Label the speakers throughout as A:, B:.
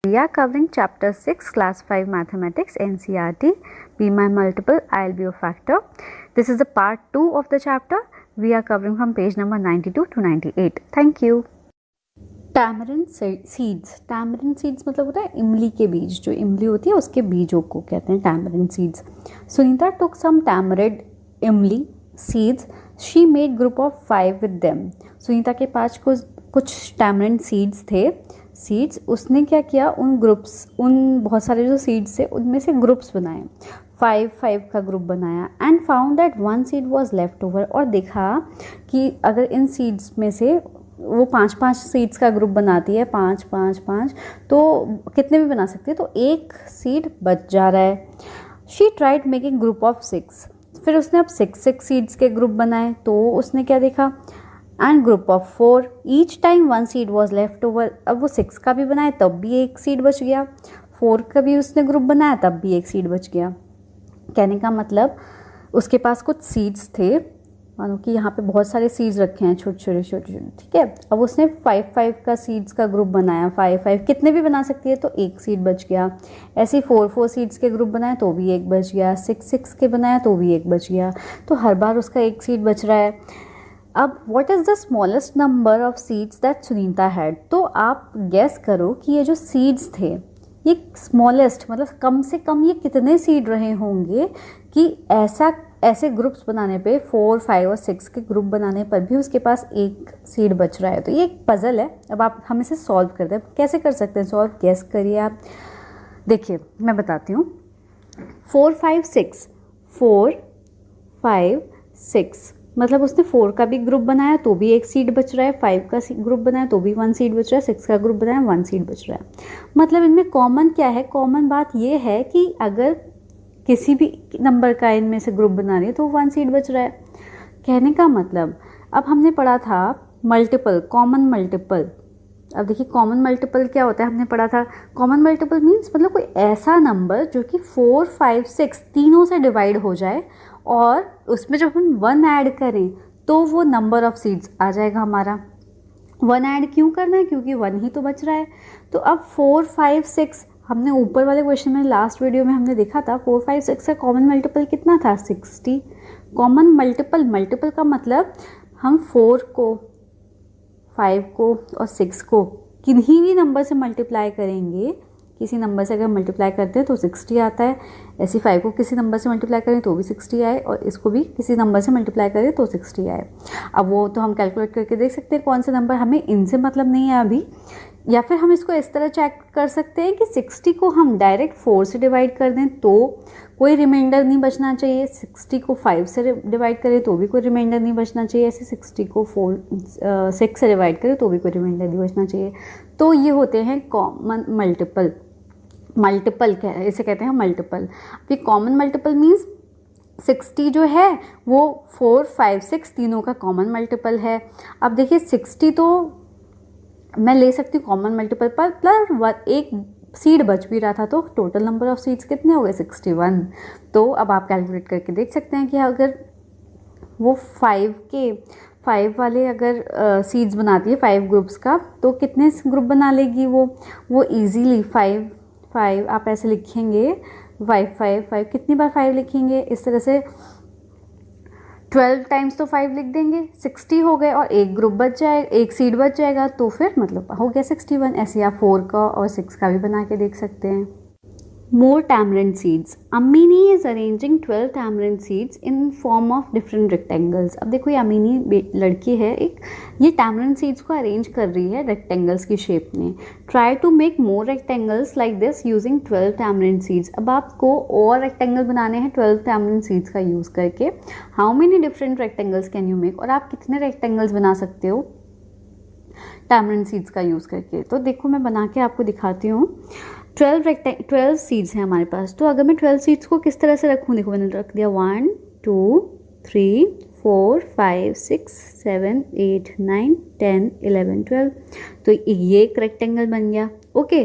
A: We are covering chapter 6 class 5 mathematics NCERT. Be my multiple, I'll be a factor. This is the part 2 of the chapter. We are covering from page number 92 to 98. Thank you. Tamarind seeds, tamarind seeds मतलब होता है इमली के बीज, जो इमली होती है उसके बीजों को कहते हैं टैमरिन सीड्स. सुनीता टुक सम टैमरिड इमली seeds, she made group of 5 with them. Sunita के पास कुछ टैमरिन सीड्स थे, सीड्स. उसने क्या किया, उन ग्रुप्स, उन बहुत सारे जो सीड्स थे उनमें से ग्रुप्स बनाए, 5 का ग्रुप बनाया. And found that 1 seed was left over, और देखा कि अगर इन सीड्स में से वो 5 सीड्स का ग्रुप बनाती है, 5, तो कितने भी बना सकती है, तो एक सीड बच जा रहा है. She tried making group of 6, फिर उसने अब 6 सीड्स के ग्रुप बनाए. तो उसने क्या देखा, and group of 4, each time 1 seed was left over. अब वो 6 का भी बनाए तब भी एक सीड बच गया, 4 का भी उसने ग्रुप बनाया तब भी एक सीड बच गया. कहने का मतलब उसके पास कुछ सीड्स थे, मानो कि यहाँ पे बहुत सारे सीड्स रखे हैं छोटे छोटे, ठीक है. अब उसने 5 का सीड्स का ग्रुप बनाया, 5 कितने भी बना सकती है, तो एक सीड बच गया. ऐसे 4 सीड्स के ग्रुप बनाए तो भी एक बच गया, 6 के बनाया तो भी एक बच गया. तो हर बार उसका एक सीड बच रहा है. अब what is the smallest number of seeds that Sunita had. तो आप गैस करो कि ये जो सीड्स थे, ये स्मॉलेस्ट मतलब कम से कम ये कितने सीड रहे होंगे कि ऐसे ग्रुप्स बनाने पे 4, 5 और 6 के ग्रुप बनाने पर भी उसके पास एक सीड बच रहा है. तो ये एक पजल है. अब हम इसे सॉल्व करते हैं. कैसे कर सकते हैं सॉल्व, गैस करिए आप. देखिए मैं बताती हूँ. 4, 5, 6, 4, 5, 6 मतलब उसने 4 का भी ग्रुप बनाया तो भी एक सीड बच रहा है, 5 का ग्रुप बनाया तो भी 1 सीड बच रहा है, 6 का ग्रुप बनाया 1 सीड बच रहा है. मतलब इनमें कॉमन क्या है, कॉमन बात ये है कि अगर किसी भी नंबर का इनमें से ग्रुप बना रही है तो 1 सीड बच रहा है. कहने का मतलब, अब हमने पढ़ा था मल्टीपल, कॉमन मल्टीपल. अब देखिए कॉमन मल्टीपल क्या होता है, हमने पढ़ा था कॉमन मल्टीपल मीन्स मतलब कोई ऐसा नंबर जो कि 4, 5, 6 तीनों से डिवाइड हो जाए और उसमें जब हम 1 ऐड करें तो वो नंबर ऑफ सीड्स आ जाएगा हमारा. 1 ऐड क्यों करना है, क्योंकि 1 ही तो बच रहा है. तो अब 4, 5, 6 हमने ऊपर वाले क्वेश्चन में लास्ट वीडियो में हमने देखा था 4, 5, 6 का कॉमन मल्टीपल कितना था, 60. कॉमन मल्टीपल का मतलब हम 4 को, 5 को और 6 को किन्हीं भी नंबर से मल्टीप्लाई करेंगे. किसी नंबर से अगर मल्टीप्लाई करते हैं तो 60 आता है. ऐसे 5 को किसी नंबर से मल्टीप्लाई करें तो भी 60 आए, और इसको भी किसी नंबर से मल्टीप्लाई करें तो 60 आए. अब वो तो हम कैलकुलेट करके देख सकते हैं कौन से नंबर, हमें इनसे मतलब नहीं है अभी. या फिर हम इसको इस तरह चेक कर सकते हैं कि 60 को हम डायरेक्ट 4 से डिवाइड कर दें तो कोई रिमाइंडर नहीं बचना चाहिए, 60 को 5 से डिवाइड करें तो भी कोई रिमाइंडर नहीं बचना चाहिए, ऐसे 60 को 6 से डिवाइड करें तो भी कोई रिमाइंडर नहीं बचना चाहिए. तो ये होते हैं कॉमन मल्टीपल. मल्टीपल इसे कहते हैं मल्टीपल. फिर कॉमन मल्टीपल मीन्स 60 जो है वो 4, 5, 6 तीनों का कॉमन मल्टीपल है. अब देखिए 60 तो मैं ले सकती हूँ कॉमन मल्टीपल पर, प्लस एक सीड बच भी रहा था, तो टोटल नंबर ऑफ सीड्स कितने हो गए, 61. तो अब आप कैलकुलेट करके देख सकते हैं कि अगर वो 5 वाले अगर सीड्स बनाती है 5 ग्रुप्स का, तो कितने ग्रुप बना लेगी वो ईजीली 5 आप ऐसे लिखेंगे, 5 कितनी बार 5 लिखेंगे, इस तरह से 12 टाइम्स तो 5 लिख देंगे, 60 हो गए और एक ग्रुप बच जाएगा, एक सीड बच जाएगा, तो फिर मतलब हो गया 61. ऐसे आप 4 का और 6 का भी बना के देख सकते हैं. More tamarind seeds. Amini is arranging 12 tamarind seeds in form of different rectangles. अब देखो ये अमीनी लड़की है एक, ये tamarind seeds को अरेंज कर रही है रेक्टेंगल्स की शेप में. Try to make more rectangles like this using 12 tamarind seeds. अब आपको और रेक्टेंगल बनाने हैं 12 tamarind seeds का यूज़ करके. How many different rectangles can you make? और आप कितने रेक्टेंगल्स बना सकते हो tamarind seeds का यूज़ करके. तो देखो मैं बना के आपको दिखाती हूँ. 12 सीड्स हैं हमारे पास. तो अगर मैं 12 सीड्स को किस तरह से रखूँ, देखो मैंने रख दिया 1, 2, 3, 4, 5, 6, 7, 8, 9, 10, 11, 12. तो ये एक रेक्टेंगल बन गया. ओके,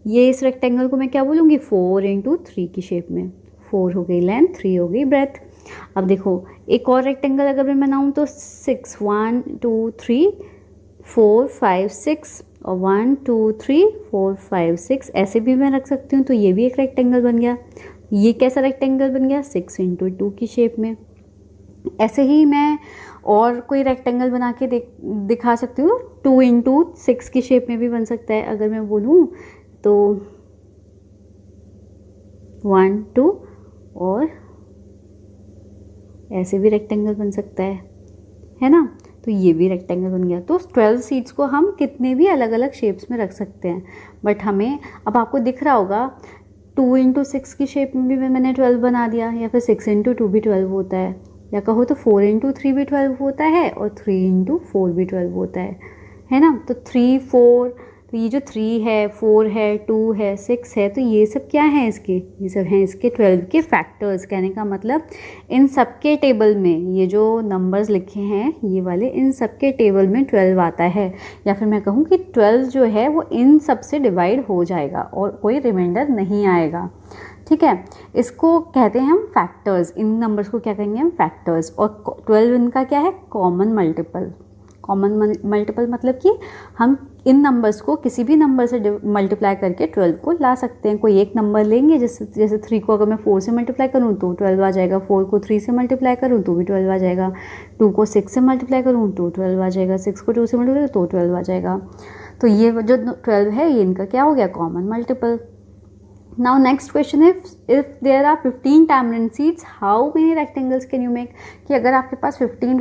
A: ये इस रेक्टेंगल को मैं क्या बोलूँगी, 4 × 3 की शेप में. 4 हो गई लेंथ, 3 हो गई ब्रेथ. अब देखो एक और रेक्टेंगल अगर मैं बनाऊँ तो 6, 1, 2, 3 4 5 6 और 1 2 3 4 5 6 ऐसे भी मैं रख सकती हूँ, तो ये भी एक रेक्टेंगल बन गया। ये कैसा रेक्टेंगल बन गया? 6 इंटू 2 की शेप में। ऐसे ही मैं और कोई रेक्टेंगल बना के दिखा सकती हूँ, 2 इंटू 6 की शेप में भी बन सकता है अगर मैं बोलूँ तो 1 2 और ऐसे भी रेक्टेंगल बन सकता है ना। तो ये भी रेक्टेंगल बन गया। तो 12 सीड्स को हम कितने भी अलग अलग शेप्स में रख सकते हैं, बट हमें अब आपको दिख रहा होगा 2 इंटू 6 की शेप में भी मैंने 12 बना दिया, या फिर 6 इंटू 2 भी 12 होता है, या कहो तो 4 इंटू 3 भी 12 होता है और 3 इंटू 4 भी 12 होता है ना। तो 3 4, तो ये जो 3 है 4 है 2 है 6 है, तो ये सब क्या है इसके? ये सब हैं इसके 12 के फैक्टर्स। कहने का मतलब इन सब के टेबल में ये जो नंबर्स लिखे हैं ये वाले, इन सब के टेबल में 12 आता है, या फिर मैं कहूँ कि 12 जो है वो इन सब से डिवाइड हो जाएगा और कोई रिमाइंडर नहीं आएगा। ठीक है, इसको कहते हैं हम फैक्टर्स। इन नंबर्स को क्या कहेंगे हम? फैक्टर्स। और 12 इनका क्या है? Common multiple. कॉमन मल्टीपल मतलब कि हम इन नंबर्स को किसी भी नंबर से मल्टीप्लाई करके 12 को ला सकते हैं। कोई एक नंबर लेंगे, जैसे 3 को अगर मैं 4 से मल्टीप्लाई करूँ तो 12 आ जाएगा, 4 को 3 से मल्टीप्लाई करूँ तो भी 12 आ जाएगा, 2 को 6 से मल्टीप्लाई करूँ तो 12 आ जाएगा, 6 को 2 से मल्टीप्लाई तो 12 आ जाएगा। तो ये जो 12 है ये इनका क्या हो गया? Common multiple. Now next question is, if there are 15 tamarind seeds, how many rectangles can you make? कि अगर आपके पास 15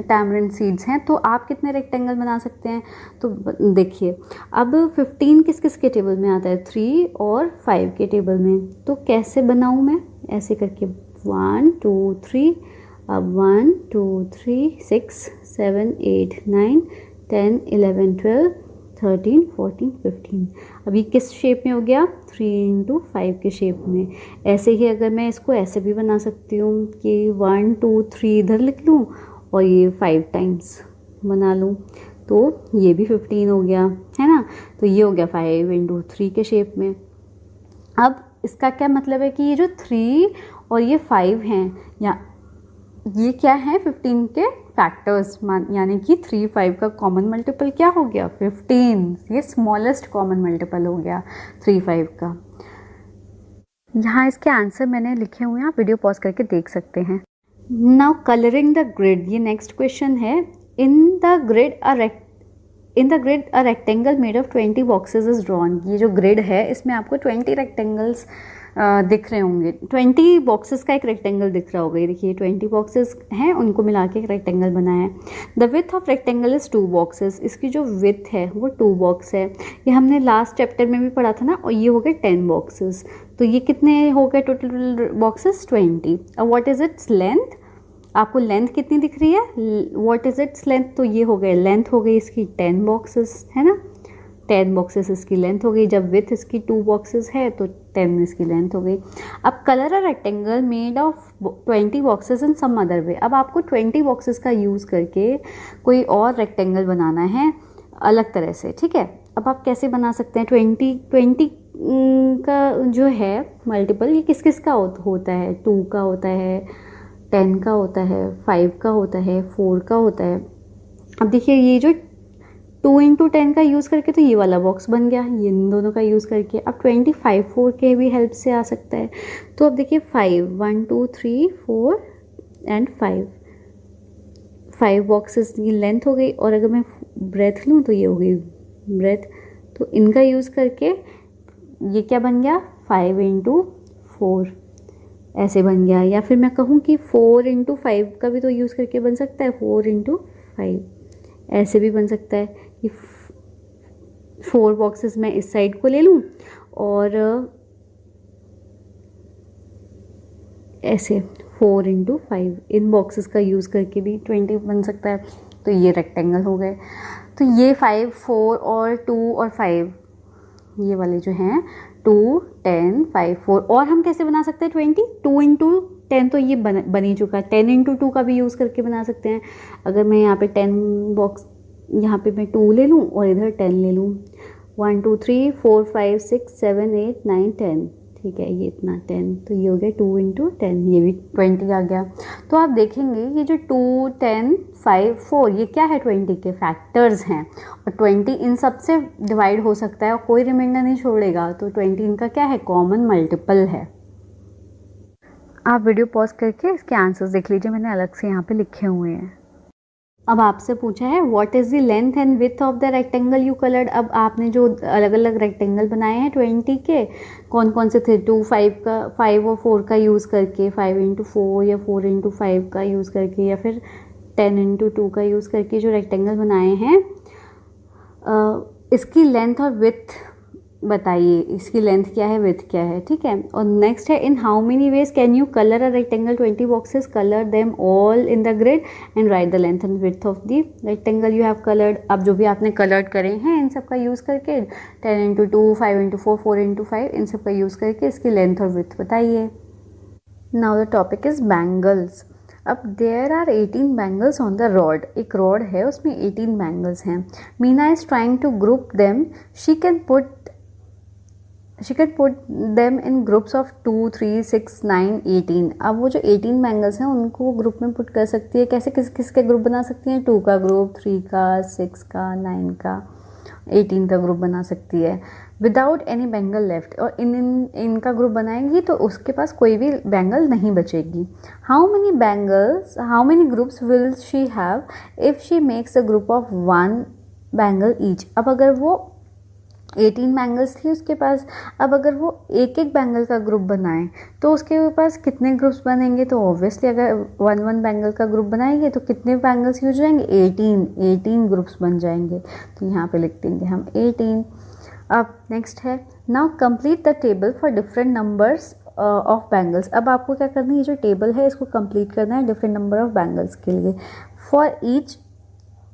A: tamarind seeds हैं तो आप कितने रेक्टेंगल बना सकते हैं? तो देखिए, अब 15 किस किस के टेबल में आता है? 3 और 5 के टेबल में। तो कैसे बनाऊँ मैं? ऐसे करके 1 2 3, अब 1 2 3 6 7 8 9 10 11 12 13 14 15। अभी किस शेप में हो गया? 3 इंटू 5 के शेप में। ऐसे ही अगर मैं इसको ऐसे भी बना सकती हूँ कि 1 2 3 इधर लिख लूँ और ये 5 टाइम्स बना लूँ, तो ये भी 15 हो गया, है ना। तो ये हो गया 5 इंटू 3 के शेप में। अब इसका क्या मतलब है कि ये जो 3 और ये 5 हैं, या ये क्या है? 15 के फैक्टर्स, यानी कि 3 5 का कॉमन मल्टीपल क्या हो गया? 15। ये स्मॉलेस्ट कॉमन मल्टीपल हो गया 3 5 का। यहाँ इसके आंसर मैंने लिखे हुए हैं, आप वीडियो पॉज करके देख सकते हैं। नाउ कलरिंग द ग्रिड, ये नेक्स्ट क्वेश्चन है। In the grid a rectangle made of 20 boxes is drawn. ये जो ग्रिड है इसमें आपको 20 रेक्टेंगल्स दिख रहे होंगे। 20 बॉक्सेस का एक रेक्टेंगल दिख रहा होगा। ये देखिए 20 बॉक्सेस हैं, उनको मिला के एक रेक्टेंगल बना है। The width of rectangle is 2 boxes. इसकी जो विथ है वो 2 बॉक्स है। ये हमने लास्ट चैप्टर में भी पढ़ा था ना, और ये हो गए 10 बॉक्सेस। तो ये कितने हो गए टोटल बॉक्सेस? 20। अब व्हाट इज़ इट्स लेंथ? आपको लेंथ कितनी दिख रही है? What is its length? तो ये हो गए, लेंथ हो गई इसकी 10 बॉक्सेस, है ना। 10 बॉक्सेस इसकी लेंथ हो गई। जब विथ इसकी 2 बॉक्सेस है तो 10 इसकी लेंथ हो गई। अब colour a rectangle made of 20 boxes in some other way. अब आपको 20 बॉक्सेस का यूज़ करके कोई और रेक्टेंगल बनाना है अलग तरह से, ठीक है। अब आप कैसे बना सकते हैं? 20 का जो है मल्टीपल, ये किस किस का होता है? 2 का होता है, 10 का होता है, 5 का होता है, 4 का होता है। अब देखिए ये जो 2 इंटू 10 का यूज़ करके तो ये वाला बॉक्स बन गया, ये इन दोनों का यूज़ करके। अब 25 4 के भी हेल्प से आ सकता है। तो अब देखिए 5 1 2 3 4 एंड 5 बॉक्सेस की लेंथ हो गई। और अगर मैं ब्रेथ लूँ तो ये हो गई ब्रेथ। तो इनका यूज़ करके ये क्या बन गया? 5 इंटू 4 ऐसे बन गया। या फिर मैं कहूँ कि 4 इंटू 5 का भी तो यूज़ करके बन सकता है, 4 इंटू 5 ऐसे भी बन सकता है कि 4 बॉक्सेस मैं इस साइड को ले लूँ और ऐसे 4 इंटू 5 इन बॉक्सेस का यूज़ करके भी 20 बन सकता है। तो ये रेक्टेंगल हो गए। तो ये 5 4 और 2 और 5 ये वाले जो हैं 2 10 5 4। और हम कैसे बना सकते हैं 20? 2 इंटू 10 तो ये बन ही चुका है। 10 इंटू 2 का भी यूज़ करके बना सकते हैं। अगर मैं यहाँ पे 10 बॉक्स, यहाँ पे मैं 2 ले लूँ और इधर 10 ले लूँ, 1 2 3 4 5 6 7 8 9 10, ठीक है, ये इतना 10, तो ये हो गया 2 × 10, ये भी 20 आ गया। तो आप देखेंगे ये जो 2, 10, 5, 4 ये क्या है, 20 के फैक्टर्स हैं, और 20 इन सब से डिवाइड हो सकता है और कोई रिमाइंडर नहीं छोड़ेगा, तो 20 इनका क्या है, कॉमन मल्टीपल है। आप वीडियो पॉज करके इसके आंसर्स देख लीजिए, मैंने अलग से यहाँ पे लिखे हुए हैं। अब आपसे पूछा है what is the length and width of the rectangle you coloured. अब आपने जो अलग अलग रेक्टेंगल बनाए हैं 20 के, कौन कौन से थे, 2, 5 का, 5 और 4 का यूज़ करके, 5 × 4 या 4 × 5 का यूज़ करके, या फिर 10 × 2 का यूज़ करके जो रेक्टेंगल बनाए हैं, इसकी लेंथ और विथ बताइए, इसकी लेंथ क्या है, विथ क्या है, ठीक है। और नेक्स्ट है in how many ways can you colour a rectangle, 20 boxes, colour them all in the grid and right the length and width of the rectangle you have coloured. अब जो भी आपने कलर्ड करे हैं इन सब का यूज़ करके 10 × 2, 5 × 4, 4 × 5 इन सब का यूज़ करके इसकी लेंथ और विथ बताइए। Now the topic is bangles. अब there are 18 bangles on the rod, एक रॉड है उसमें 18 बैंगल्स हैं। Meena is trying to group them, she can put them in groups of 2, 3, 6, 9, 18। अब वो जो 18 बैंगल्स हैं उनको ग्रुप में पुट कर सकती है, कैसे, किस किस के ग्रुप बना सकती हैं, 2 का ग्रुप, 3 का, 6 का, 9 का, 18 का ग्रुप बना सकती है विदाउट एनी बैंगल लेफ्ट। और इनका ग्रुप बनाएंगी तो उसके पास कोई भी बैंगल नहीं बचेगी। How many groups will she have if she makes a group of 1 bangle each. अब अगर वो 18 बैंगल्स थी उसके पास, अब अगर वो एक एक बैंगल का ग्रुप बनाए तो उसके पास कितने ग्रुप्स बनेंगे, तो ऑब्वियसली अगर 1 बैंगल का ग्रुप बनाएंगे तो कितने बैंगल्स यूज हो जाएंगे, 18 ग्रुप्स बन जाएंगे। तो यहाँ पे लिख देंगे हम 18। अब नेक्स्ट है now complete the table for different numbers of bangles. अब आपको क्या करना है, ये जो टेबल है इसको कंप्लीट करना है डिफरेंट नंबर ऑफ बैंगल्स के लिए। For each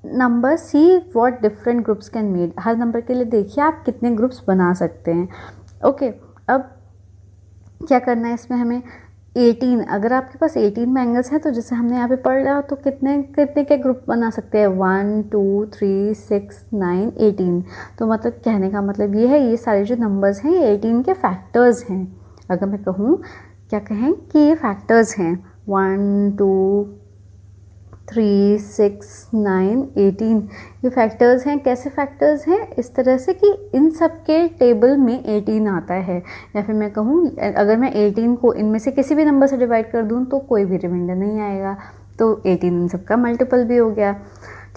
A: number see what different groups can made, her number के लिए देखिए आप कितने ग्रुप्स बना सकते हैं। ओके, अब क्या करना है इसमें हमें, 18, अगर आपके पास 18 बैंगल्स हैं तो जैसे हमने यहाँ पे पढ़ लिया, तो कितने कितने के ग्रुप बना सकते हैं, 1, 2, 3, 6, 9, 18। तो मतलब कहने का मतलब ये है, ये सारे जो नंबर्स हैं ये 18 के फैक्टर्स हैं। अगर मैं कहूँ, क्या कहें कि ये फैक्टर्स हैं, 1, 2, 3, 6, 9, 18, ये फैक्टर्स हैं। कैसे फैक्टर्स हैं, इस तरह से कि इन सब के टेबल में 18 आता है। या फिर मैं कहूँ अगर मैं 18 को इनमें से किसी भी नंबर से डिवाइड कर दूँ तो कोई भी रिमाइंडर नहीं आएगा, तो 18 इन सब का मल्टीपल भी हो गया,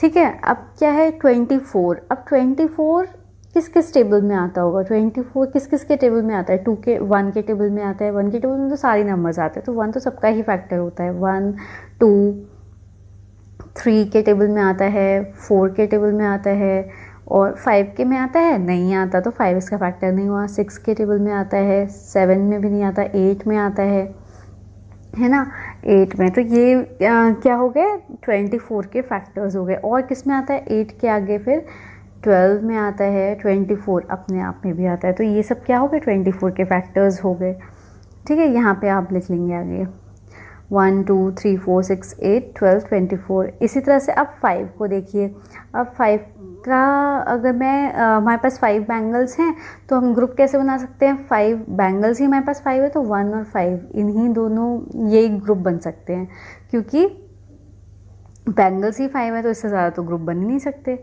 A: ठीक है। अब क्या है 24। अब 24 किस किस टेबल में आता होगा, 24 किस किस के टेबल में आता है, 2 के 1 के टेबल में आता है। 1 के टेबल में तो सारे नंबर्स आते हैं, तो 1 तो सबका ही फैक्टर होता है। 1, 2, 3 के टेबल में आता है, 4 के टेबल में आता है, और 5 के में आता है, नहीं आता तो 5 इसका फैक्टर नहीं हुआ। 6 के टेबल में आता है, 7 में भी नहीं आता, 8 में आता है ना, 8 में। तो ये क्या हो गए, 24 के फैक्टर्स हो गए। और किस में आता है, 8 के आगे फिर 12 में आता है, 24 अपने आप में भी आता है। तो ये सब क्या हो गए, 24 के फैक्टर्स हो गए, ठीक है। यहाँ पे आप लिख लेंगे आगे 1, 2, 3, 4, 6, 8, 12, 24। इसी तरह से अब 5 को देखिए। अब 5 का अगर मैं हमारे पास 5 बैंगल्स हैं तो हम ग्रुप कैसे बना सकते हैं, 5 बैंगल्स ही हमारे पास 5 है तो 1 और 5 इन्हीं दोनों ये ग्रुप बन सकते हैं, क्योंकि बैंगल्स ही 5 है तो इससे ज़्यादा तो ग्रुप बन ही नहीं सकते।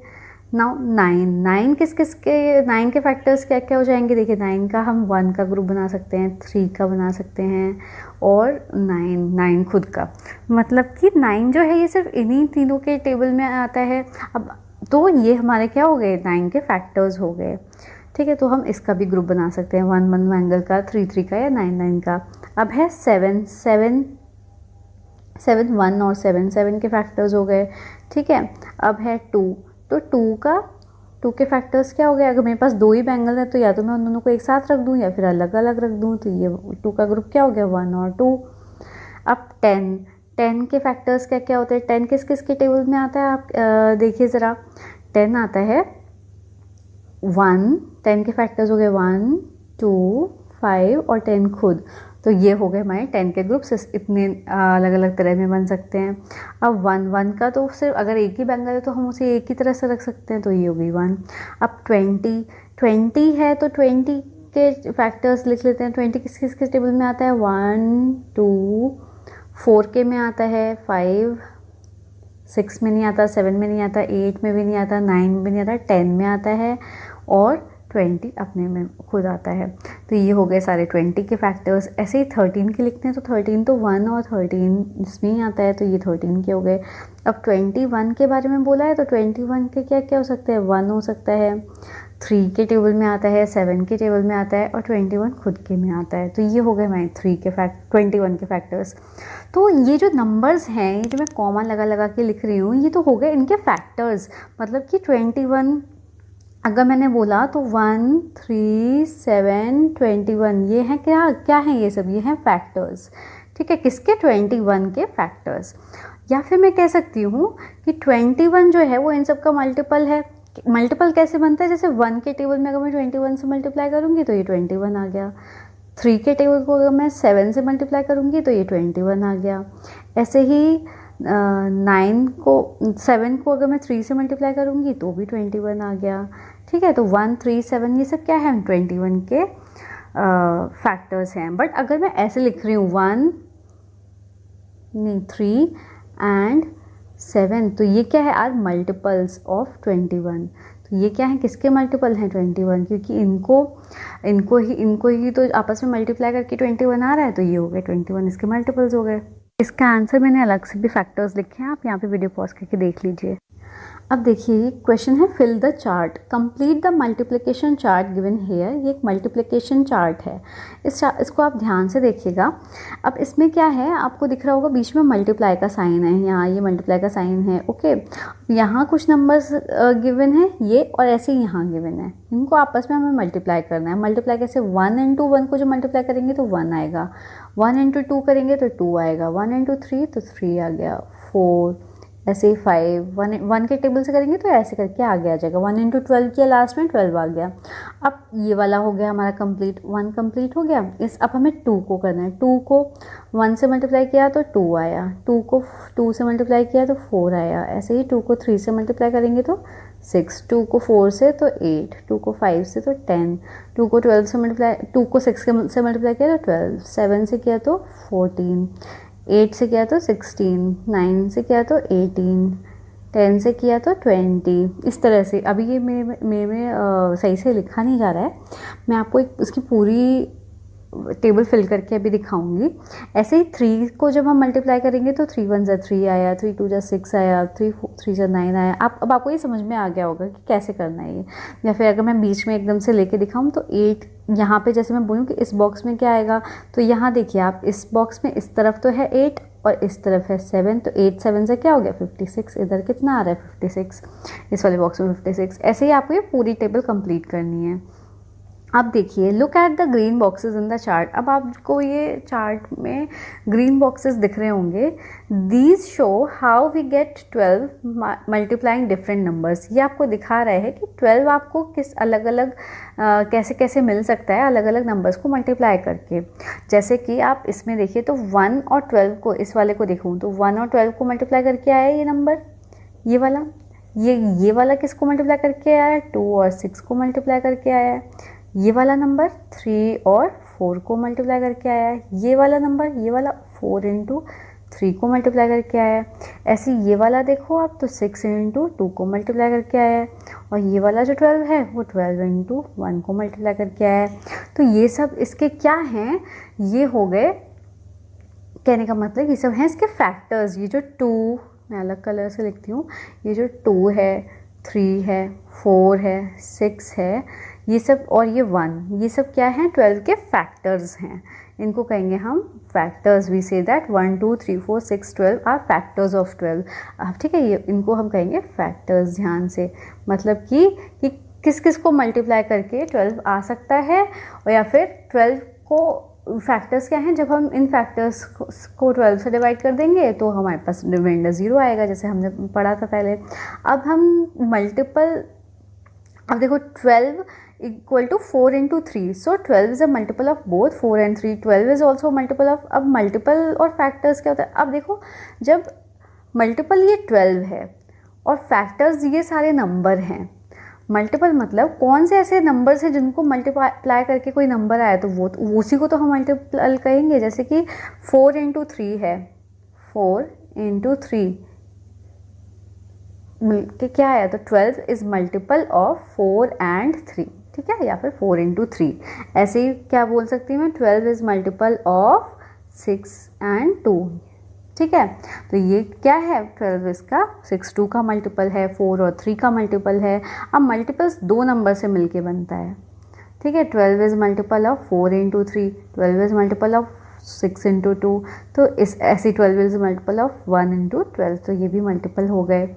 A: नाउ 9 किस किस के, 9 के फैक्टर्स क्या क्या हो जाएंगे, देखिए 9 का हम 1 का ग्रुप बना सकते हैं, 3 का बना सकते हैं, और 9 खुद का। मतलब कि 9 जो है ये सिर्फ इन्हीं तीनों के टेबल में आता है। अब तो ये हमारे क्या हो गए, 9 के फैक्टर्स हो गए, ठीक है। तो हम इसका भी ग्रुप बना सकते हैं, 1 बैंगल का, 3 का, या 9 का। अब है 7 1 और 7 के फैक्टर्स हो गए, ठीक है। अब है 2, तो 2 के फैक्टर्स क्या हो गए, अगर मेरे पास 2 ही बैंगल है तो या तो मैं उन दोनों को एक साथ रख दूँ या फिर अलग अलग रख दूँ, तो ये 2 का ग्रुप क्या हो गया, 1 और 2। अब 10 के फैक्टर्स क्या क्या होते हैं, 10 किस किस के टेबल में आता है, आप देखिए ज़रा। 10 आता है 1, 10 के फैक्टर्स हो गए 1, 2, 5 और 10 खुद। तो ये हो गए हमारे 10 के ग्रुप्स, इतने अलग अलग तरह में बन सकते हैं। अब 1 का तो सिर्फ अगर एक ही बैंगल है तो हम उसे एक ही तरह से रख सकते हैं, तो ये हो गई 1। अब 20 है तो 20 के फैक्टर्स लिख लेते हैं। 20 किस किस के टेबल में आता है? 1 2 4 के में आता है, 5 6 में नहीं आता, 7 में नहीं आता, 8 में भी नहीं आता, 9 में भी नहीं आता, 10 में आता है और 20 अपने में खुद आता है। तो ये हो गए सारे 20 के फैक्टर्स। ऐसे ही 13 के लिखते हैं तो 13 तो 1 और 13 इसमें ही आता है, तो ये 13 के हो गए। अब 21 के बारे में बोला है तो 21 के क्या क्या हो सकते हैं? 1 हो सकता है, 3 के टेबल में आता है, 7 के टेबल में आता है और 21 खुद के में आता है। तो ये हो गए हमारे 21 के फैक्टर्स। तो ये जो नंबर्स हैं, ये जो मैं कॉमा लगा लगा के लिख रही हूँ, ये तो हो गए इनके फैक्टर्स। मतलब कि 21 अगर मैंने बोला तो 1 3 7 21 ये हैं क्या क्या हैं? ये सब ये हैं फैक्टर्स। ठीक है, किसके? 21 के फैक्टर्स। या फिर मैं कह सकती हूँ कि 21 जो है वो इन सब का मल्टीपल है। मल्टीपल कैसे बनता है? जैसे 1 के टेबल में अगर मैं 21 से मल्टीप्लाई करूँगी तो ये 21 आ गया। 3 के टेबल को अगर मैं 7 से मल्टीप्लाई करूँगी तो ये 21 आ गया। ऐसे ही 7 को अगर मैं 3 से मल्टीप्लाई करूँगी तो भी 21 आ गया। ठीक है, तो 1 3 7 ये सब क्या है? 21 के फैक्टर्स हैं। बट अगर मैं ऐसे लिख रही हूँ 3 एंड 7 तो ये क्या है? Are multiples of 21। तो ये क्या है? किसके मल्टीपल हैं? 21, क्योंकि इनको ही तो आपस में मल्टीप्लाई करके 21 आ रहा है, तो ये हो गए 21 इसके मल्टीपल्स हो गए। इसका आंसर मैंने अलग से भी फैक्टर्स लिखे हैं, आप यहाँ पे वीडियो पॉज करके देख लीजिए। अब देखिए क्वेश्चन है fill the chart, complete the multiplication chart given here. ये एक मल्टीप्लिकेशन चार्ट है, इसको आप ध्यान से देखिएगा। अब इसमें क्या है? आपको दिख रहा होगा बीच में मल्टीप्लाई का साइन है, यहाँ ये मल्टीप्लाई का साइन है। ओके, यहाँ कुछ नंबर्स गिवन है ये और ऐसे ही यहाँ गिवन है, इनको आपस में हमें मल्टीप्लाई करना है। मल्टीप्लाई कैसे? 1 इंटू 1 को जो मल्टीप्लाई करेंगे तो 1 आएगा, 1 इंटू 2 करेंगे तो 2 आएगा, 1 इंटू 3 तो 3 आ गया, 4, ऐसे ही 5, 1 के टेबल से करेंगे तो ऐसे करके आगे आ जाएगा। 1 इंटू 12 किया, लास्ट में 12 आ गया। अब ये वाला हो गया हमारा कंप्लीट, 1 कंप्लीट हो गया। अब हमें 2 को करना है। 2 को 1 से मल्टीप्लाई किया तो 2 आया, 2 को 2 से मल्टीप्लाई किया तो 4 आया। ऐसे ही 2 को 3 से मल्टीप्लाई करेंगे तो 6, 2 को 4 से तो 8, 2 को 5 से तो 10, 2 को 12 से मल्टीप्लाई 2 को 6 से मल्टीप्लाई किया तो 12, 7 से किया तो 14, 8 से किया तो 16, 9 से किया तो 18, 10 से किया तो 20। इस तरह से अभी ये मेरे सही से लिखा नहीं जा रहा है, मैं आपको इसकी पूरी टेबल फिल करके अभी दिखाऊंगी। ऐसे ही 3 को जब हम मल्टीप्लाई करेंगे तो 3 1 3 आया, 3 2 6 आया, 3 3 9 आया। अब आपको ये समझ में आ गया होगा कि कैसे करना है ये। या फिर अगर मैं बीच में एकदम से लेके दिखाऊं तो 8 यहाँ पे जैसे मैं बोलूँ कि इस बॉक्स में क्या आएगा, तो यहाँ देखिए आप, इस बॉक्स में इस तरफ तो है 8 और इस तरफ है 7, तो 8 7 से क्या हो गया 56। इधर कितना आ रहा है 56, इस वाले बॉक्स में 56। ऐसे ही आपको ये पूरी टेबल कंप्लीट करनी है। अब देखिए look at the green boxes in the chart. अब आपको ये चार्ट में ग्रीन बॉक्सेस दिख रहे होंगे। These show how we get 12 multiplying different numbers. ये आपको दिखा रहे हैं कि 12 आपको किस अलग अलग कैसे कैसे मिल सकता है अलग अलग नंबर्स को मल्टीप्लाई करके। जैसे कि आप इसमें देखिए तो 1 और 12 को, इस वाले को देखूँ तो 1 और 12 को मल्टीप्लाई करके आया ये नंबर, ये वाला किसको मल्टीप्लाई करके आया? 2 और 6 को मल्टीप्लाई करके आया है। ये वाला नंबर 3 और 4 को मल्टीप्लाई करके आया है। ये वाला नंबर, ये वाला 4 इंटू 3 को मल्टीप्लाई करके आया है। ऐसे ये वाला देखो आप तो 6 इंटू 2 को मल्टीप्लाई करके आया है। और ये वाला जो 12 है वो 12 इंटू 1 को मल्टीप्लाई करके आया है। तो ये सब इसके क्या हैं? ये हो गए, कहने का मतलब ये सब हैं इसके फैक्टर्स। ये जो 2, मैं अलग कलर से लिखती हूँ, ये जो 2 है, 3 है, 4 है, 6 है, ये सब और ये 1, ये सब क्या हैं? 12 के फैक्टर्स हैं। इनको कहेंगे हम factors. We say that 1 2 3 4 6 12 are factors of 12। अब ठीक है, ये इनको हम कहेंगे फैक्टर्स। ध्यान से, मतलब कि किस किस को मल्टीप्लाई करके 12 आ सकता है, और या फिर 12 को फैक्टर्स क्या हैं? जब हम इन फैक्टर्स को 12 से डिवाइड कर देंगे तो हमारे पास रिमाइंडर 0 आएगा, जैसे हमने पढ़ा था पहले। अब हम मल्टीपल, अब देखो 12 equal to 4 into 3, so 12 is a multiple of both 4 and 3। 12 is also multiple of, अब मल्टीपल और फैक्टर्स क्या होता है? अब देखो जब मल्टीपल ये 12 है और फैक्टर्स ये सारे नंबर हैं, मल्टीपल मतलब कौन से ऐसे नंबर्स हैं जिनको मल्टीप्लाई करके कोई नंबर आया तो वो उसी को तो हम मल्टीपल कहेंगे। जैसे कि 4 इंटू 3 है, 4 इंटू 3 मिलके क्या आया, तो 12 इज मल्टीपल ऑफ 4 एंड 3, ठीक है, या फिर 4 इंटू 3। ऐसे ही क्या बोल सकती हूँ मैं, 12 इज मल्टीपल ऑफ 6 एंड 2, ठीक है। तो ये क्या है, 12 इसका 6 2 का मल्टीपल है, 4 और 3 का मल्टीपल है। अब मल्टीपल्स दो नंबर से मिलके बनता है, ठीक है। 12 is multiple of 4 into 3, 12 is multiple of 6 into 2, तो इस ऐसी 12 इज मल्टीपल ऑफ 1 इंटू 12, तो ये भी मल्टीपल हो गए।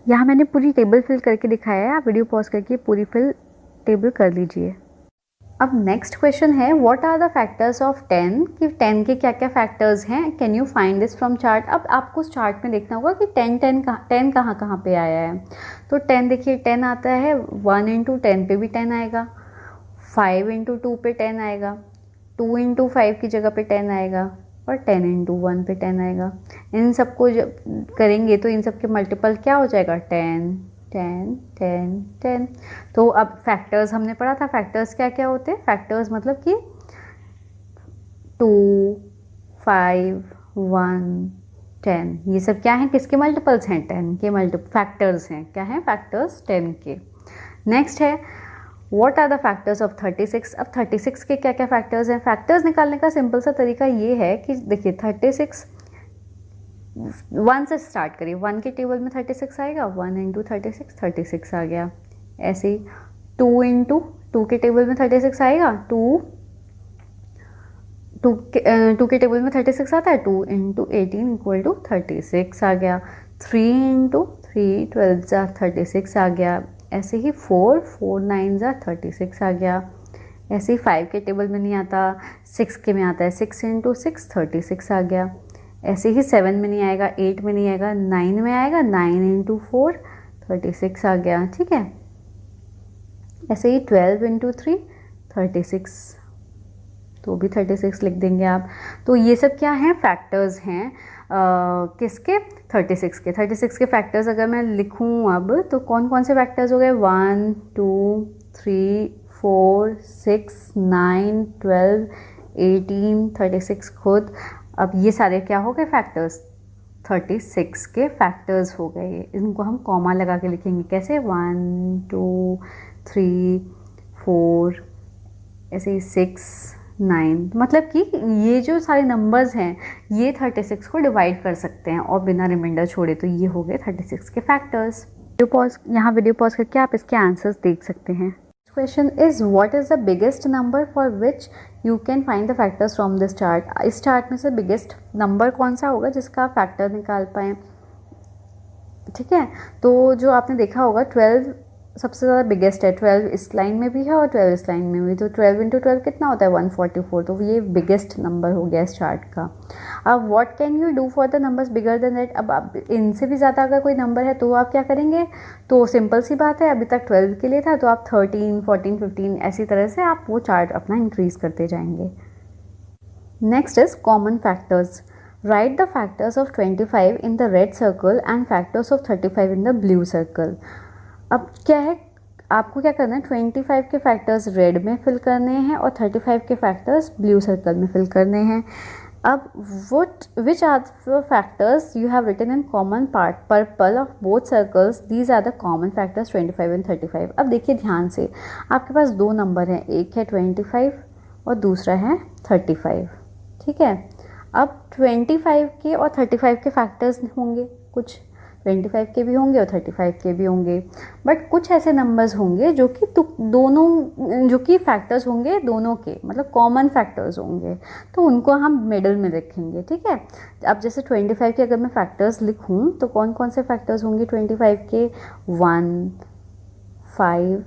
A: यहाँ मैंने पूरी टेबल फिल करके दिखाया है, आप वीडियो पॉज करके पूरी फिल टेबल कर लीजिए। अब नेक्स्ट क्वेश्चन है, what are the factors of 10, कि 10 के क्या क्या फैक्टर्स हैं, can you find this from chart. अब आपको उस चार्ट में देखना होगा कि 10 कहाँ पे आया है। तो 10 देखिए, 10 आता है 1 इंटू 10 पे भी 10 आएगा, 5 इंटू 2 पे 10 आएगा, 2 इंटू 5 की जगह पे 10 आएगा, और 10 इंटू 1 पे 10 आएगा। इन सबको जब करेंगे तो इन सब के मल्टीपल क्या हो जाएगा, 10 10 10 10। तो अब फैक्टर्स हमने पढ़ा था, फैक्टर्स क्या क्या होते हैं, फैक्टर्स मतलब कि 2 5 1 10, ये सब क्या हैं, किसके मल्टीपल्स हैं, 10 के फैक्टर्स हैं, क्या हैं, फैक्टर्स 10 के। नेक्स्ट है, what are the factors of 36। अब 36 के क्या क्या फैक्टर्स हैं। फैक्टर्स निकालने का सिंपल सा तरीका ये है कि देखिए 36 1 से स्टार्ट करिए, 1 के टेबल में 36 आएगा, 1 इंटू 36 36 आ गया। ऐसे ही 2 इंटू 2 के टेबल में 36 आएगा, 2 के टेबल में 36 आता है, 2 इंटू 18 इक्वल टू 36 आ गया। 3 इंटू 3 12 जा 36 आ गया। ऐसे ही 4 9 जा 36 आ गया। ऐसे ही 5 के टेबल में नहीं आता, 6 के में आता है, 6 इंटू 6 36 आ गया। ऐसे ही 7 में नहीं आएगा, 8 में नहीं आएगा, 9 में आएगा, 9 इंटू 4 36 आ गया, ठीक है। ऐसे ही 12 इंटू 3 36, तो भी 36 लिख देंगे आप। तो ये सब क्या हैं, फैक्टर्स हैं किसके, 36 के। 36 के फैक्टर्स अगर मैं लिखूं अब तो कौन कौन से फैक्टर्स हो गए, 1 2 3 4 6 9 12 18 36 खुद। अब ये सारे क्या हो गए फैक्टर्स, 36 के फैक्टर्स हो गए। इनको हम कॉमा लगा के लिखेंगे, कैसे, 1 2 3 4 ऐसे ही 6 9, मतलब कि ये जो सारे नंबर्स हैं ये 36 को डिवाइड कर सकते हैं और बिना रिमाइंडर छोड़े, तो ये हो गए 36 के फैक्टर्स। यहाँ वीडियो पॉज करके आप इसके आंसर्स देख सकते हैं। Question is, what is the biggest number for which you can find the factors from this chart. इस चार्ट में से बिगेस्ट नंबर कौन सा होगा जिसका आप फैक्टर निकाल पाएँ, ठीक है। तो जो आपने देखा होगा 12 सबसे ज़्यादा बिगेस्ट है, 12 इस लाइन में भी है और 12 इस लाइन में भी, तो 12 इंटू 12 कितना होता है, 144, तो ये बिगेस्ट नंबर हो गया इस चार्ट का। अब what can you do for the numbers bigger than that. अब आप इनसे भी ज़्यादा अगर कोई नंबर है तो आप क्या करेंगे, तो सिंपल सी बात है, अभी तक 12 के लिए था तो आप 13 14 15 ऐसी तरह से आप वो चार्ट अपना इंक्रीज करते जाएंगे। Next is common factors. Right the factors of 25 in the red circle and factors of 35 in the blue circle. अब क्या है, आपको क्या करना है, 25 के फैक्टर्स रेड में फिल करने हैं और 35 के फैक्टर्स ब्लू सर्कल में फिल करने हैं। अब which are the factors you have written in common part purple of both circles, these are the common factors 25 and 35। अब देखिए ध्यान से, आपके पास दो नंबर हैं, एक है 25 और दूसरा है 35, ठीक है। अब 25 के और 35 के फैक्टर्स होंगे, कुछ 25 के भी होंगे और 35 के भी होंगे, बट कुछ ऐसे नंबर्स होंगे जो कि दोनों जो कि फैक्टर्स होंगे दोनों के, मतलब कॉमन फैक्टर्स होंगे, तो उनको हम मिडल में रखेंगे, ठीक है। अब जैसे 25 के अगर मैं फैक्टर्स लिखूं तो कौन कौन से फैक्टर्स होंगे 25 के, 1 5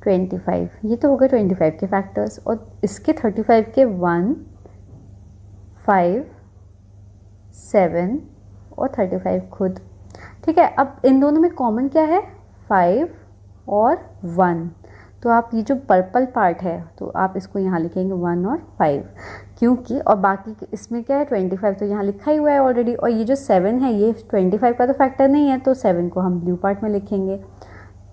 A: 25, ये तो हो गए 25 के फैक्टर्स, और इसके 35 के 1 5 7 और 35 खुद, ठीक है। अब इन दोनों में कॉमन क्या है, 5 और 1, तो आप ये जो पर्पल पार्ट है तो आप इसको यहाँ लिखेंगे 1 और 5, क्योंकि और बाकी इसमें क्या है 25 तो यहाँ लिखा ही हुआ है ऑलरेडी, और ये जो 7 है ये 25 का तो फैक्टर नहीं है, तो 7 को हम ब्लू पार्ट में लिखेंगे।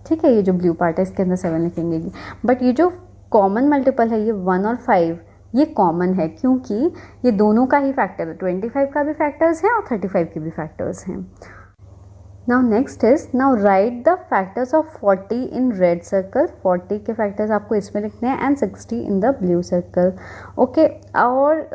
A: ठीक है, ये जो ब्लू पार्ट है इसके अंदर 7 लिखेंगे, बट ये जो कॉमन मल्टीपल है ये 1 और 5 ये कॉमन है, क्योंकि ये दोनों का ही फैक्टर है, 25 का भी फैक्टर्स है और 35 के भी फैक्टर्स हैं। Now next is, now write the factors of 40 in red circle. 40 के फैक्टर्स आपको इसमें लिखने हैं and 60 in the blue circle. Okay, और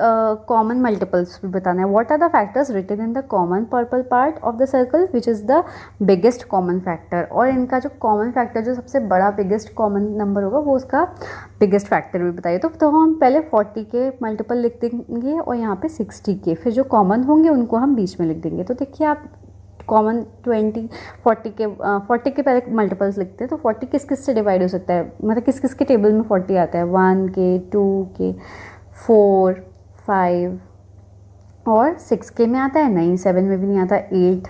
A: कॉमन मल्टीपल्स भी बताना है। What are the factors written in the common purple part of the circle which is the biggest common factor. और इनका जो कॉमन फैक्टर जो सबसे बड़ा बिगेस्ट कॉमन नंबर होगा वो उसका बिगेस्ट फैक्टर भी बताइए। तो हम पहले 40 के मल्टीपल लिख देंगे और यहाँ पे 60 के, फिर जो कॉमन होंगे उनको हम बीच में लिख देंगे। तो देखिए आप कॉमन 40 के पहले मल्टीपल्स लिखते हैं, तो 40 किस किस से डिवाइड हो सकता है, मतलब किस किस के टेबल में 40 आता है, 1 के, 2 के, 4, 5 और 6 के में आता है नहीं, 7 में भी नहीं आता, 8,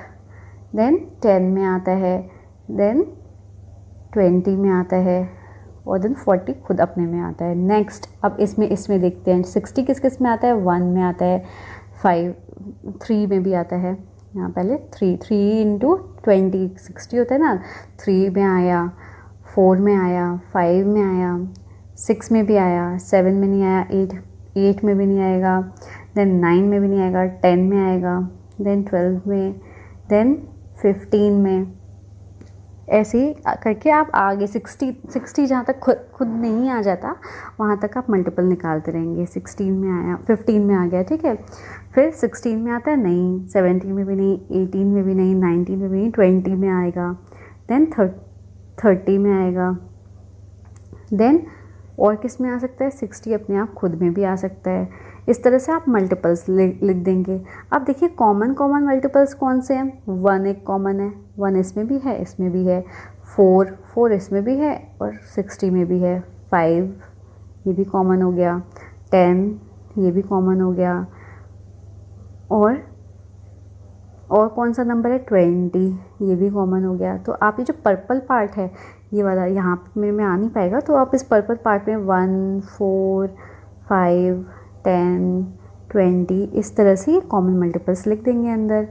A: देन 10 में आता है, देन 20 में आता है और देन 40 खुद अपने में आता है। नेक्स्ट अब इसमें देखते हैं 60 किस किस में आता है, 1 में आता है, 5, 3 में भी आता है, यहाँ पहले 3 इंटू 20 60 होता है ना, 3 में आया, 4 में आया, 5 में आया, 6 में भी आया, 7 में नहीं आया, 8 में भी नहीं आएगा, देन 9 में भी नहीं आएगा, 10 में आएगा, देन 12 में, देन 15 में, ऐसे ही करके आप आगे 60 जहाँ तक खुद नहीं आ जाता वहाँ तक आप मल्टीपल निकालते रहेंगे। 16 में आया, 15 में आ गया, ठीक है, फिर 16 में आता है नहीं, 17 में भी नहीं, 18 में भी नहीं, 19 में भी नहीं, 20 में आएगा, देन 30 में आएगा, देन और किस में आ सकता है, 60 अपने आप खुद में भी आ सकता है। इस तरह से आप मल्टीपल्स लिख देंगे। अब देखिए कॉमन मल्टीपल्स कौन से हैं, 1 एक कॉमन है, 1 इसमें भी है, इसमें भी है, 4 इसमें भी है और 60 में भी है, 5 ये भी कॉमन हो गया, 10 ये भी कॉमन हो गया, और कौन सा नंबर है, 20 ये भी कॉमन हो गया। तो आप ये जो पर्पल पार्ट है ये वाला यहाँ में आ नहीं पाएगा, तो आप इस पर्पल पार्ट में 1, 4, 5, 10, 20 इस तरह से ये कॉमन मल्टीपल्स लिख देंगे अंदर।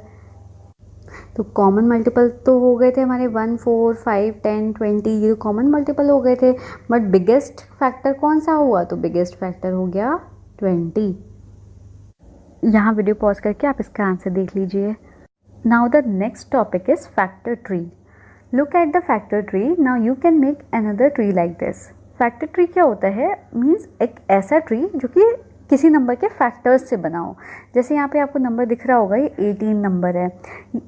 A: तो कॉमन मल्टीपल तो हो गए थे हमारे 1, 4, 5, 10, 20 ये कॉमन मल्टीपल हो गए थे, बट बिगेस्ट फैक्टर कौन सा हुआ, तो बिगेस्ट फैक्टर हो गया 20। यहाँ वीडियो पॉज करके आप इसका आंसर देख लीजिए। Now the next topic is factor tree. Look at the factor tree. Now you can make another tree like this. Factor tree क्या होता है, मीन्स एक ऐसा ट्री जो कि किसी नंबर के फैक्टर्स से बना हो। जैसे यहाँ पे आपको नंबर दिख रहा होगा, ये 18 नंबर है,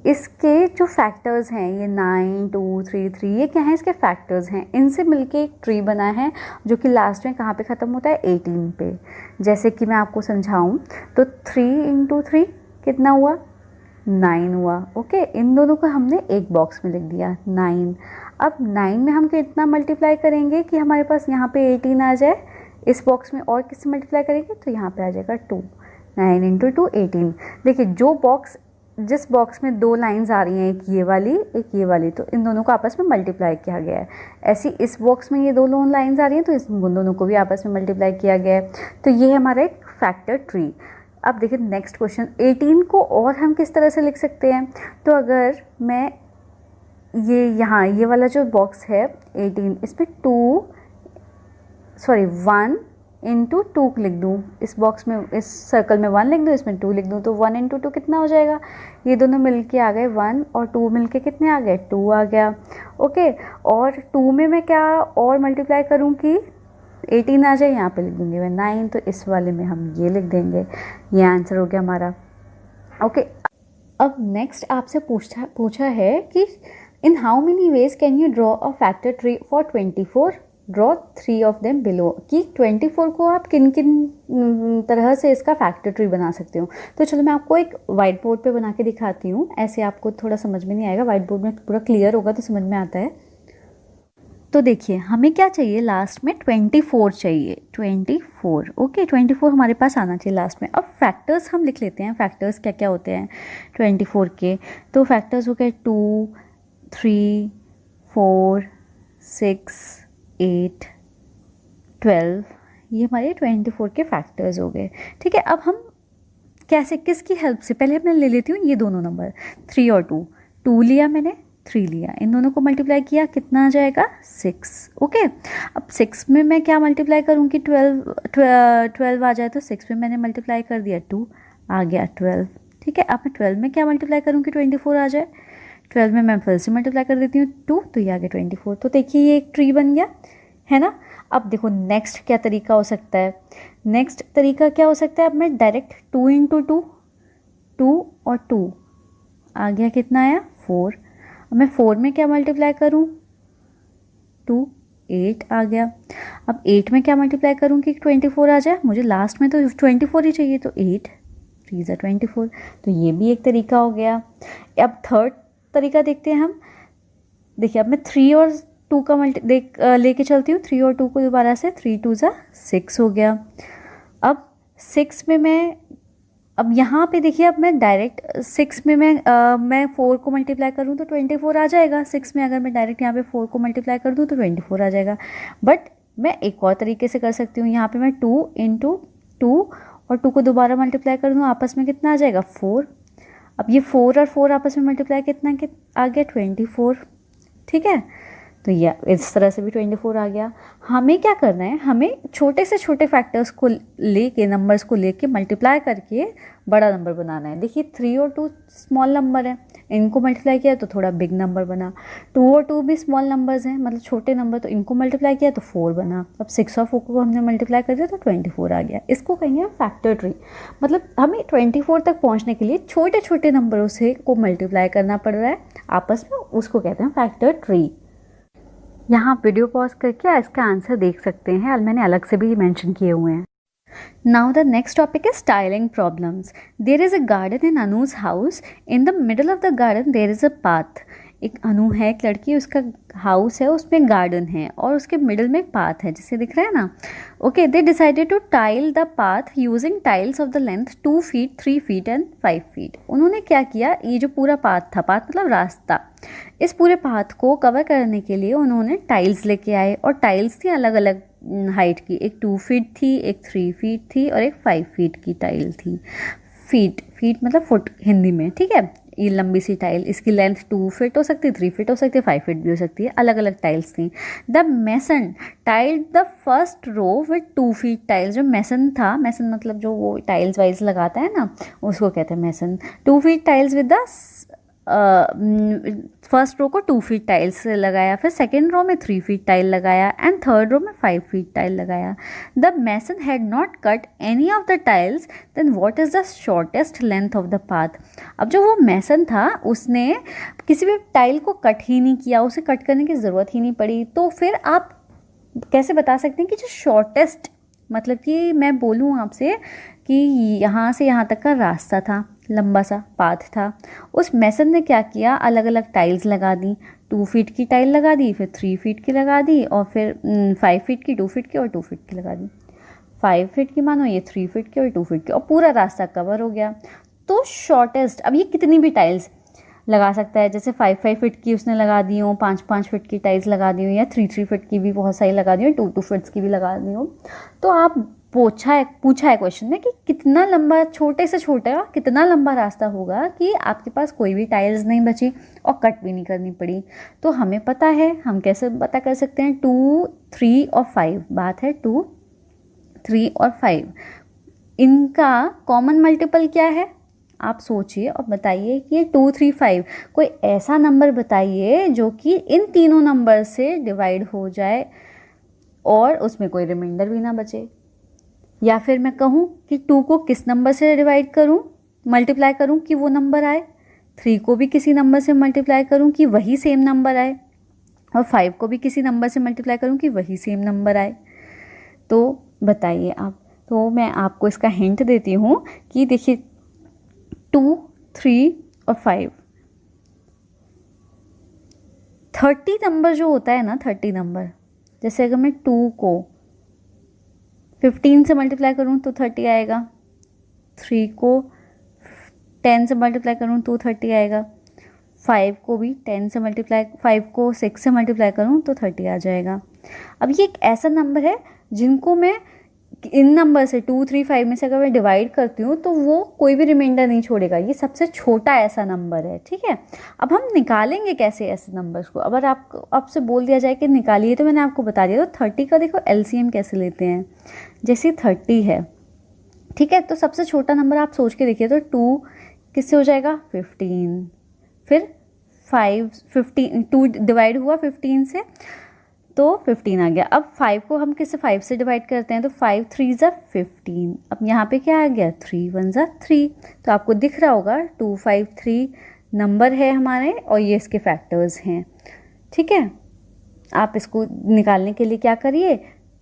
A: इसके जो फैक्टर्स हैं ये 9, 2, 3, 3 ये क्या है, इसके फैक्टर्स हैं, इनसे मिलके एक ट्री बना है जो कि लास्ट में कहाँ पे ख़त्म होता है, 18 पे। जैसे कि मैं आपको समझाऊँ तो 3 इंटू 3 कितना हुआ, 9 हुआ। ओके, इन दोनों को हमने एक बॉक्स में लिख दिया 9। अब 9 में हम कितना मल्टीप्लाई करेंगे कि हमारे पास यहाँ पे 18 आ जाए, इस बॉक्स में और किससे मल्टीप्लाई करेंगे तो यहाँ पे आ जाएगा 2, 9 इंटू 2 18। देखिए जिस बॉक्स में 2 लाइंस आ रही हैं, एक ये वाली, तो इन दोनों को आपस में मल्टीप्लाई किया गया है। ऐसी इस बॉक्स में ये 2 लाइंस आ रही हैं तो इन दोनों को भी आपस में मल्टीप्लाई किया गया है। तो ये है हमारा एक फैक्टर ट्री। अब देखिए नेक्स्ट क्वेश्चन, 18 को और हम किस तरह से लिख सकते हैं। तो अगर मैं ये वाला जो बॉक्स है 18, इसमें 1 इंटू 2 लिख दूँ, इस बॉक्स में इस सर्कल में 1 लिख दूँ, इसमें 2 लिख दूँ, तो 1 इंटू 2 कितना हो जाएगा, ये दोनों मिलके आ गए 1 और 2 मिलके कितने आ गए, 2 आ गया। ओके, और 2 में मैं क्या और मल्टीप्लाई करूँ कि 18 आ जाए, यहाँ पे लिख दूँगी मैं 9, तो इस वाले में हम ये लिख देंगे। ये आंसर हो गया हमारा। ओके, अब नेक्स्ट आपसे पूछा है कि in how many ways can you draw a factor tree for 24, draw 3 of them below, कि 24 को आप किन किन तरह से इसका फैक्टर ट्री बना सकते हो। तो चलो मैं आपको एक वाइट बोर्ड पे बना के दिखाती हूँ, ऐसे आपको थोड़ा समझ में नहीं आएगा, वाइट बोर्ड में पूरा क्लियर होगा तो समझ में आता है। तो देखिए हमें क्या चाहिए, लास्ट में 24 चाहिए, 24। ओके, 24 हमारे पास आना चाहिए लास्ट में। अब फैक्टर्स हम लिख लेते हैं, फैक्टर्स क्या क्या होते हैं 24 के। तो फैक्टर्स हो गए 2, 3, 4, 6, 8, 12, ये हमारे 24 के फैक्टर्स हो गए। ठीक है, अब हम कैसे, किसकी हेल्प से, पहले मैं ले लेती हूँ ये दोनों नंबर 3 और 2 लिया मैंने, 3 लिया, इन दोनों को मल्टीप्लाई किया, कितना आ जाएगा 6। ओके, अब 6 में मैं क्या मल्टीप्लाई करूँगी, 12 आ जाए, तो 6 में मैंने मल्टीप्लाई कर दिया 2, आ गया 12। ठीक है, अब मैं 12 में क्या मल्टीप्लाई करूँगी, 24 आ जाए, 12 में मैं फिर से मल्टीप्लाई कर देती हूँ 2, तो ये आ गया 24। तो देखिए ये एक ट्री बन गया है ना। अब देखो नेक्स्ट क्या तरीका हो सकता है, नेक्स्ट तरीका क्या हो सकता है, अब मैं डायरेक्ट 2 इंटू 2, 2 और 2 आ गया, कितना आया 4। अब मैं 4 में क्या मल्टीप्लाई करूँ, 2, 8 आ गया। अब 8 में क्या मल्टीप्लाई करूँ कि 24 आ जाए, मुझे लास्ट में तो 24 ही चाहिए, तो 8 3 ज़ा 24। तो ये भी एक तरीका हो गया। अब थर्ड तरीका देखते हैं हम। देखिए अब मैं 3 और 2 का लेके चलती हूँ, 3 और 2 को दोबारा से, 3 2 ज़ा 6 हो गया। अब 6 में मैं, अब यहाँ पे देखिए, अब मैं डायरेक्ट 6 में मैं 4 को मल्टीप्लाई करूँ तो 24 आ जाएगा। 6 में अगर मैं डायरेक्ट यहाँ पे 4 को मल्टीप्लाई कर दूँ तो 24 आ जाएगा। बट मैं एक और तरीके से कर सकती हूँ, यहाँ पे मैं 2 इंटू 2 और 2 को दोबारा मल्टीप्लाई कर दूँ, आपस में कितना आ जाएगा 4। अब ये 4 और 4 आपस में मल्टीप्लाई कितना आ गया 24। ठीक है, तो ये इस तरह से भी 24 आ गया। हमें क्या करना है, हमें छोटे से छोटे फैक्टर्स को लेके, नंबर्स को लेके मल्टीप्लाई करके बड़ा नंबर बनाना है। देखिए 3 और 2 स्मॉल नंबर हैं, इनको मल्टीप्लाई किया तो थोड़ा बिग नंबर बना। 2 और 2 भी स्मॉल नंबर्स हैं, मतलब छोटे नंबर, तो इनको मल्टीप्लाई किया तो 4 बना। अब 6 और 4 को हमने मल्टीप्लाई कर दिया तो 24 आ गया। इसको कहेंगे हम फैक्टर ट्री। मतलब हमें 24 तक पहुँचने के लिए छोटे छोटे नंबरों से को मल्टीप्लाई करना पड़ रहा है आपस में, उसको कहते हैं फैक्टर ट्री। यहाँ आप वीडियो पॉज करके इसका आंसर देख सकते हैं, मैंने अलग से भी मेंशन किए हुए हैं। Now the next topic is styling problems. There is a garden in Anu's house. In the middle of the garden there is a path. एक अनु है, एक लड़की, उसका हाउस है, उसमें गार्डन है और उसके मिडल में एक पाथ है, जिसे दिख रहा है ना। Okay, they decided to tile the path using tiles of the length 2 feet, 3 feet and 5 feet. उन्होंने क्या किया, ये जो पूरा पाथ था, पाथ मतलब रास्ता, इस पूरे पाथ को कवर करने के लिए उन्होंने टाइल्स लेके आए, और टाइल्स थी अलग अलग हाइट की, एक 2 फीट थी, एक 3 फीट थी और एक 5 फीट की टाइल थी। फीट मतलब फुट हिंदी में, ठीक है। ये लंबी सी टाइल, इसकी लेंथ 2 फीट हो सकती है, 3 फीट हो सकती है, 5 फीट भी हो सकती है, अलग अलग टाइल्स थी। The mason tiled the first row with 2 feet tiles. जो मेसन था, मेसन मतलब जो वो टाइल्स वाइल्स लगाता है ना, उसको कहते हैं mason. 2 feet tiles with the first row को 2 फीट टाइल्स से लगाया, फिर सेकेंड रो में 3 फीट टाइल लगाया एंड थर्ड रो में 5 फीट टाइल लगाया। The mason had not cut any of the tiles, then what is the shortest length of the path. अब जो वो मैसन था, उसने किसी भी टाइल को कट ही नहीं किया, उसे कट करने की ज़रूरत ही नहीं पड़ी, तो फिर आप कैसे बता सकते हैं कि जो शॉर्टेस्ट, मतलब कि मैं बोलूँ आपसे कि यहाँ से यहाँ तक का रास्ता था, लंबा सा पाथ था, उस मैसन ने क्या किया, अलग अलग टाइल्स लगा दी। 2 फीट की टाइल लगा दी, फिर 3 फीट की लगा दी, और फिर 5 फीट की, 2 फीट की और 2 फीट की लगा दी। 5 फीट की मानो, ये 3 फीट की और 2 फीट की, और पूरा रास्ता कवर हो गया। तो शॉर्टेस्ट, अब ये कितनी भी टाइल्स लगा सकता है, जैसे 5 फीट की उसने लगा दी हो, 5 फीट की टाइल्स लगा दी हो, या 3 फीट की भी बहुत सारी लगा दी हो, 2 फीट्स की भी लगा दी हो। तो आप पूछा है क्वेश्चन में कि कितना लंबा, छोटे से छोटा कितना लंबा रास्ता होगा कि आपके पास कोई भी टाइल्स नहीं बची और कट भी नहीं करनी पड़ी। तो हमें पता है, हम कैसे पता कर सकते हैं, 2, 3 और 5, बात है 2, 3 और 5, इनका कॉमन मल्टीपल क्या है, आप सोचिए और बताइए कि ये 2, 3, 5, कोई ऐसा नंबर बताइए जो कि इन तीनों नंबर से डिवाइड हो जाए और उसमें कोई रिमाइंडर भी ना बचे। या फिर मैं कहूँ कि 2 को किस नंबर से डिवाइड करूँ, मल्टीप्लाई करूँ कि वो नंबर आए, 3 को भी किसी नंबर से मल्टीप्लाई करूँ कि वही सेम नंबर आए, और 5 को भी किसी नंबर से मल्टीप्लाई करूँ कि वही सेम नंबर आए। तो बताइए आप। तो मैं आपको इसका हिंट देती हूँ कि देखिए 2, 3 और 5, 30 नंबर जो होता है ना, 30 नंबर, जैसे अगर मैं 2 को 15 से मल्टीप्लाई करूँ तो 30 आएगा, 3 को 10 से मल्टीप्लाई करूँ तो 30 आएगा, 5 को भी 10 से मल्टीप्लाई, 5 को 6 से मल्टीप्लाई करूँ तो 30 आ जाएगा। अब ये एक ऐसा नंबर है जिनको मैं इन नंबर से 2, 3, 5 में से अगर मैं डिवाइड करती हूँ तो वो कोई भी रिमाइंडर नहीं छोड़ेगा, ये सबसे छोटा ऐसा नंबर है, ठीक है। अब हम निकालेंगे कैसे ऐसे नंबर्स को, अगर आपसे बोल दिया जाए कि निकालिए, तो मैंने आपको बता दिया। तो 30 का देखो एलसीएम कैसे लेते हैं, जैसे 30 है, ठीक है, तो सबसे छोटा नंबर आप सोच के देखिए, तो 2 किससे हो जाएगा 15, फिर 2 डिवाइड हुआ 15 से तो 15 आ गया। अब 5 को हम किससे 5 से डिवाइड करते हैं, तो 5 3 ज़ा 15। अब यहाँ पे क्या आ गया 3 1 ज़ा 3। तो आपको दिख रहा होगा 253 नंबर है हमारे और ये इसके फैक्टर्स हैं, ठीक है। आप इसको निकालने के लिए क्या करिए,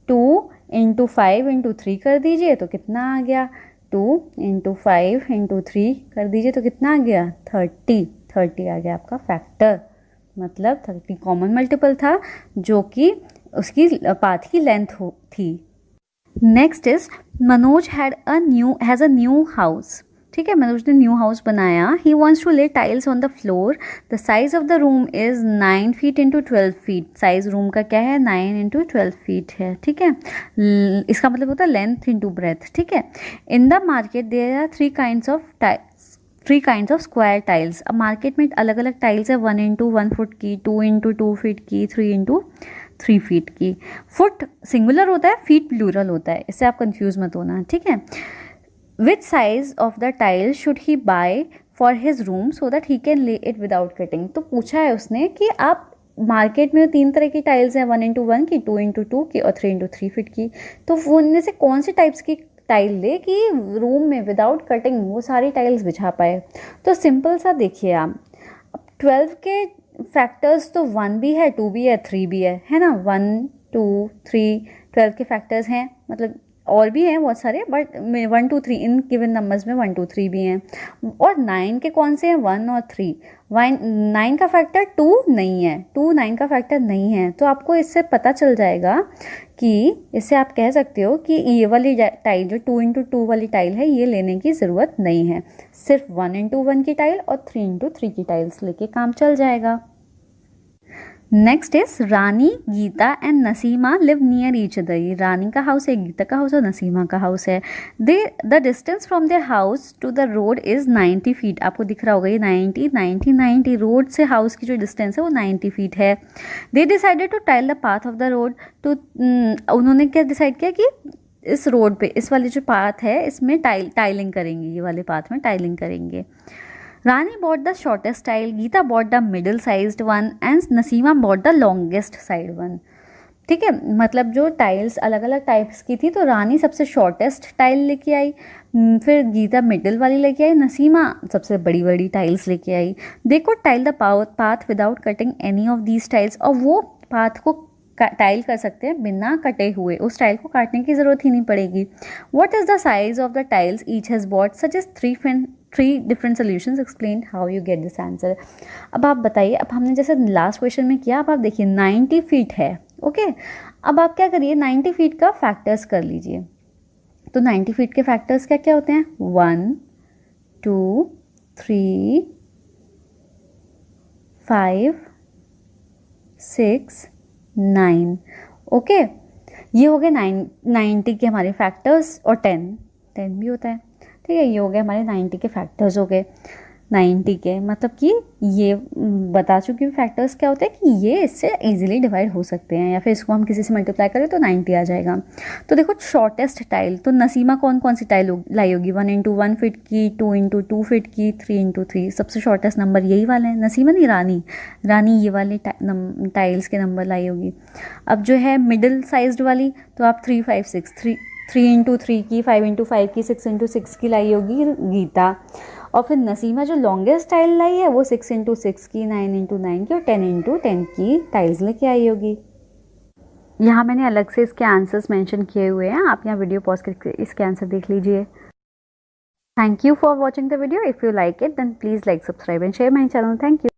A: 2 × 5 × 3 कर दीजिए तो कितना आ गया, 2 × 5 × 3 कर दीजिए तो कितना आ गया 30 आ गया आपका फैक्टर, मतलब 30 कॉमन मल्टीपल था जो कि उसकी पाथ की लेंथ थी। Next is Manoj has a new house, ठीक है, मनोज ने न्यू हाउस बनाया। ही वॉन्ट्स टू ले tiles on the floor, the size of the room is 9 feet × 12 feet. Size room का क्या है 9 × 12 फीट है, ठीक है, इसका मतलब होता है लेंथ × ब्रेथ, ठीक है। In the market there are 3 kinds of square tiles. अब मार्केट में अलग अलग टाइल्स है, 1 × 1 फुट की, 2 × 2 फीट की, 3 × 3 फीट की। फुट सिंगुलर होता है, फीट प्लूरल होता है, इससे आप कंफ्यूज मत होना, ठीक है। Which size of the tile should he buy for his room so that he can lay it without cutting. तो पूछा है उसने कि आप मार्केट में 3 तरह की टाइल्स हैं, 1 × 1 की, 2 × 2 की और 3 × 3 फीट की, तो वो उनमें से कौन से टाइप्स की टाइल ले कि रूम में विदाउट कटिंग वो सारी टाइल्स बिछा पाए। तो सिंपल सा देखिए आप, अब 12 के फैक्टर्स तो 1 भी है, 2 भी है, 3 भी है ना, 1 2 3 12 के फैक्टर्स हैं, मतलब और भी हैं बहुत सारे, बट 1 2 3 इन गिवन नंबर्स में 1 2 3 भी हैं। और 9 के कौन से हैं, 1 और 3। 9 का फैक्टर 2 नहीं है, 2 9 का फैक्टर नहीं है। तो आपको इससे पता चल जाएगा कि इससे आप कह सकते हो कि ये वाली टाइल जो 2 × 2 वाली टाइल है ये लेने की ज़रूरत नहीं है, सिर्फ 1 × 1 की टाइल और 3 × 3 की टाइल्स लेके काम चल जाएगा। Next is Rani, Geeta and Naseema live near each other. ये रानी का हाउस है, गीता का हाउस और नसीमा का हाउस है। The distance from their house to the road is 90 feet. आपको दिख रहा होगा ये 90 रोड से हाउस की जो डिस्टेंस है वो 90 फीट है। They decided to tile the path of the road too, उन्होंने क्या डिसाइड किया कि इस रोड पे, इस वाली जो पाथ है इसमें टाइलिंग करेंगे, ये वाले पाथ में टाइलिंग करेंगे। रानी bought the shortest tile, Gita bought the middle sized one and Naseema bought the longest side one। ठीक है, मतलब जो टाइल्स अलग अलग टाइप्स की थी, तो रानी सबसे शॉर्टेस्ट टाइल लेके आई, फिर गीता मिडिल वाली लेके आई, नसीमा सबसे बड़ी बड़ी टाइल्स लेके आई। They could tile the path without cutting any of these tiles, और वो पाथ को टाइल कर सकते हैं बिना कटे हुए, उस टाइल को काटने की ज़रूरत ही नहीं पड़ेगी। What is the size of the tiles each has bought सच एज 3 different solutions, explain how you get this answer. अब आप बताइए, अब हमने जैसे लास्ट क्वेश्चन में किया, अब आप देखिए 90 फीट है, ओके। अब आप क्या करिए, 90 फीट का फैक्टर्स कर लीजिए। तो 90 फीट के फैक्टर्स क्या क्या होते हैं, 1 2 3 5 6 9, ओके। ये हो गए 90 के हमारे फैक्टर्स, और 10 भी होता है, ठीक है। ये हो गए हमारे 90 के फैक्टर्स, हो गए 90 के, मतलब कि ये बता चुकी हूँ फैक्टर्स क्या होते हैं कि ये इससे इजीली डिवाइड हो सकते हैं, या फिर इसको हम किसी से मल्टीप्लाई करें तो 90 आ जाएगा। तो देखो शॉर्टेस्ट टाइल, तो नसीमा कौन कौन सी टाइल लाई होगी, 1 × 1 फीट की, 2 × 2 फीट की, 3 × 3, सबसे शॉर्टेस्ट नंबर यही वाले हैं। नसीमा नहीं, रानी ये वाले टाइल्स के नंबर लाई होगी। अब जो है मिडिल साइज्ड वाली, तो आप 3 5 6 3 × 3 की, 5 × 5 की, 6 × 6 की लाई होगी गीता। और फिर नसीमा जो लॉन्गेस्ट टाइल लाई है वो 6 × 6 की, 9 × 9 की और 10 × 10 की टाइल्स लेके आई होगी। यहाँ मैंने अलग से इसके आंसर्स मेंशन किए हुए हैं, आप यहाँ वीडियो पॉज करके इसके आंसर देख लीजिए। Thank you for watching the video. If you like it then please like, subscribe and share my channel. Thank you.